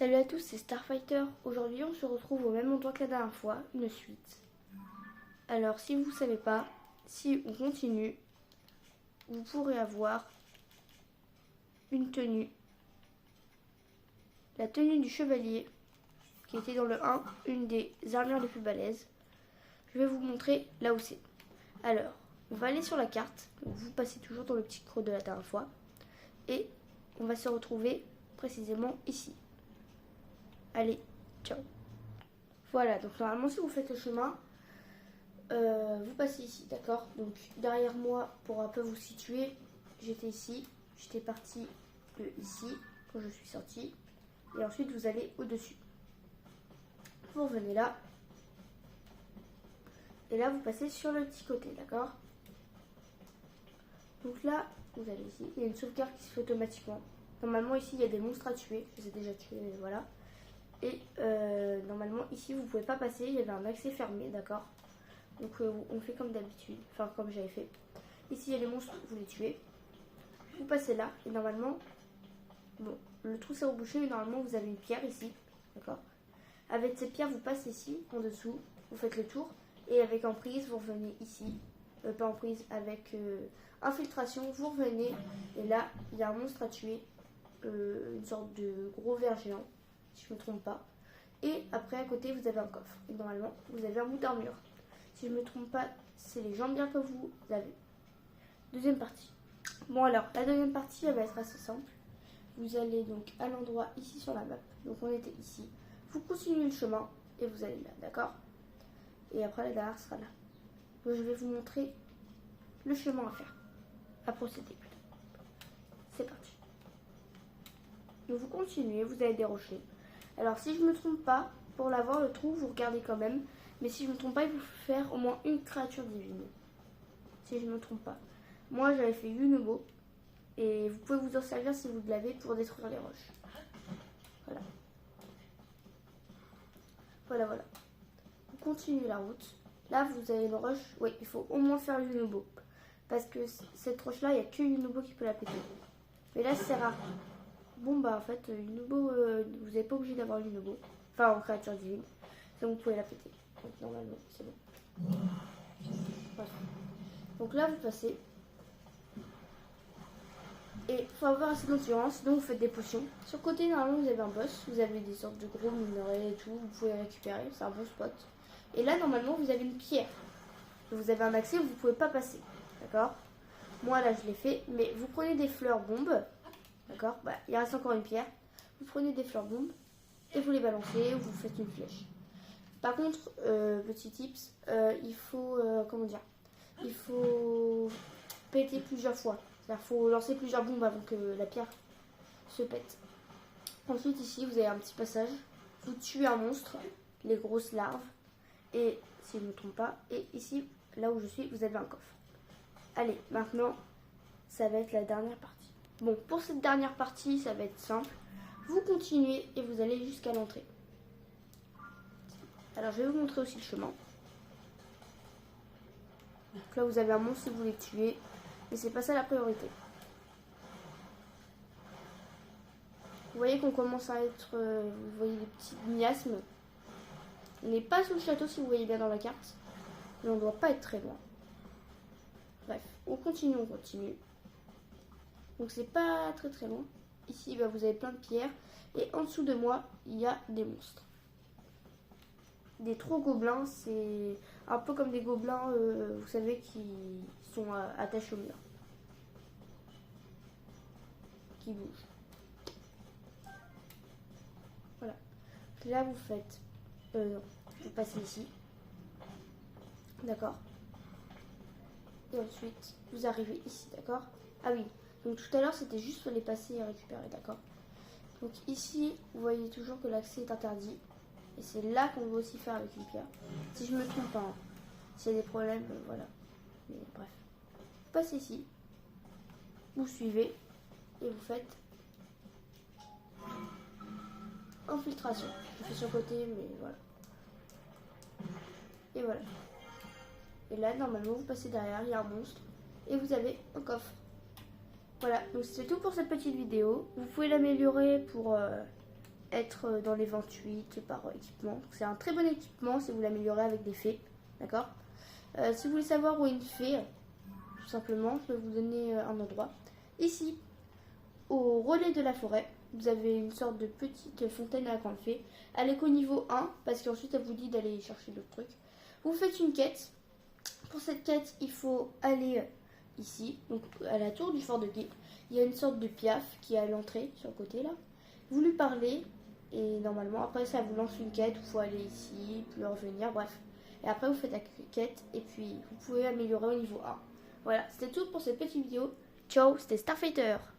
Salut à tous, c'est Starfighter. Aujourd'hui, on se retrouve au même endroit que la dernière fois, une suite. Alors, si vous ne savez pas, si on continue, vous pourrez avoir une tenue. La tenue du chevalier, qui était dans le 1, une des armures les plus balèzes. Je vais vous montrer là où c'est. Alors, on va aller sur la carte. Donc vous passez toujours dans le petit creux de la dernière fois. Et on va se retrouver précisément ici. Allez, ciao. Voilà, donc normalement si vous faites le chemin, vous passez ici, d'accord? Donc derrière moi, pour un peu vous situer, j'étais ici, j'étais partie ici quand je suis sortie. Et ensuite vous allez au-dessus. Vous revenez là. Et là vous passez sur le petit côté, d'accord? Donc là, vous allez ici, il y a une sauvegarde qui se fait automatiquement. Normalement ici il y a des monstres à tuer, je les ai déjà tués, mais voilà. Et normalement ici vous pouvez pas passer, il y avait un accès fermé, d'accord? Donc on fait comme d'habitude, enfin comme j'avais fait. Ici il y a les monstres, vous les tuez. Vous passez là et normalement, bon, le trou s'est rebouché, mais normalement vous avez une pierre ici, d'accord? Avec cette pierre vous passez ici, en dessous, vous faites le tour. Et avec emprise vous revenez ici, pas emprise, avec infiltration, vous revenez. Et là il y a un monstre à tuer, une sorte de gros ver géant, si je ne me trompe pas. Et après à côté vous avez un coffre. Et normalement vous avez un bout d'armure. Si je ne me trompe pas, c'est les jambes bien que vous avez. Deuxième partie. Bon alors, la deuxième partie elle va être assez simple. Vous allez donc à l'endroit ici sur la map. Donc on était ici. Vous continuez le chemin et vous allez là, d'accord? Et après la dernière sera là. Donc je vais vous montrer le chemin à faire. À procéder plutôt. C'est parti. Donc vous continuez, vous avez des rochers. Alors si je ne me trompe pas, pour l'avoir le trou, vous regardez quand même. Mais si je ne me trompe pas, il faut faire au moins une créature divine. Si je ne me trompe pas. Moi j'avais fait Yunobo. Et vous pouvez vous en servir si vous l'avez pour détruire les roches. Voilà. Voilà. Vous continuez la route. Là vous avez une roche. Oui, il faut au moins faire Yunobo. Parce que cette roche là, il n'y a que Yunobo qui peut la péter. Mais là c'est rare. Bon bah en fait Yunobo, vous n'êtes pas obligé d'avoir Yunobo. Enfin en créature divine. Donc vous pouvez la péter. Donc normalement c'est bon. Voilà. Donc là vous passez. Et il faut avoir assez d'endurance, donc vous faites des potions. Sur le côté, normalement, vous avez un boss. Vous avez des sortes de gros minerais et tout. Vous pouvez récupérer, c'est un bon spot. Et là, normalement, vous avez une pierre. Vous avez un accès où vous ne pouvez pas passer. D'accord? Moi, là, je l'ai fait. Mais vous prenez des fleurs bombes. D'accord? Bah, il reste encore une pierre. Vous prenez des fleurs bombes et vous les balancez ou vous faites une flèche. Par contre, petit tips, il faut, comment dire? Il faut péter plusieurs fois. Il faut lancer plusieurs bombes avant que la pierre se pète. Ensuite ici vous avez un petit passage. Vous tuez un monstre, les grosses larves. Et si je ne me trompe pas, et ici, là où je suis, vous avez un coffre. Allez, maintenant, ça va être la dernière partie. Bon, pour cette dernière partie, ça va être simple. Vous continuez et vous allez jusqu'à l'entrée. Alors je vais vous montrer aussi le chemin. Donc là vous avez un monstre si vous voulez tuer. Mais c'est pas ça la priorité. Vous voyez qu'on commence à être... vous voyez les petits miasmes. On n'est pas sous le château si vous voyez bien dans la carte. Mais on ne doit pas être très loin. Bref, on continue. Donc c'est pas très loin. Ici bah, vous avez plein de pierres. Et en dessous de moi, il y a des monstres. Des gobelins, c'est un peu comme des gobelins, vous savez, qui sont attachés au mur. Qui bougent. Voilà. Là, vous faites... vous passez ici. D'accord. Et ensuite, vous arrivez ici, d'accord? Ah oui, donc tout à l'heure, c'était juste les passer et récupérer, d'accord? Donc ici, vous voyez toujours que l'accès est interdit. Et c'est là qu'on veut aussi faire avec une pierre. Si je me trompe pas, hein. S'il y a des problèmes, voilà. Mais bref. Vous passez ici. Vous suivez. Et vous faites infiltration. Je fais sur le côté, mais voilà. Et voilà. Et là, normalement, vous passez derrière, il y a un monstre. Et vous avez un coffre. Voilà, donc c'est tout pour cette petite vidéo. Vous pouvez l'améliorer pour être dans les 28 par équipement. C'est un très bon équipement si vous l'améliorez avec des fées. D'accord. Si vous voulez savoir où est une fée, tout simplement, je vais vous donner un endroit. Ici, au relais de la forêt, vous avez une sorte de petite fontaine à grande fée. Elle est qu'au niveau 1, parce qu'ensuite elle vous dit d'aller chercher d'autres trucs. Vous faites une quête. Pour cette quête, il faut aller ici, donc à la tour du fort de guet. Il y a une sorte de piaf qui est à l'entrée, sur le côté là. Vous lui parlez, et normalement, après ça vous lance une quête, il faut aller ici, puis revenir, bref. Et après vous faites la quête, et puis vous pouvez améliorer au niveau 1. Voilà, c'était tout pour cette petite vidéo. Ciao, c'était Starfighter.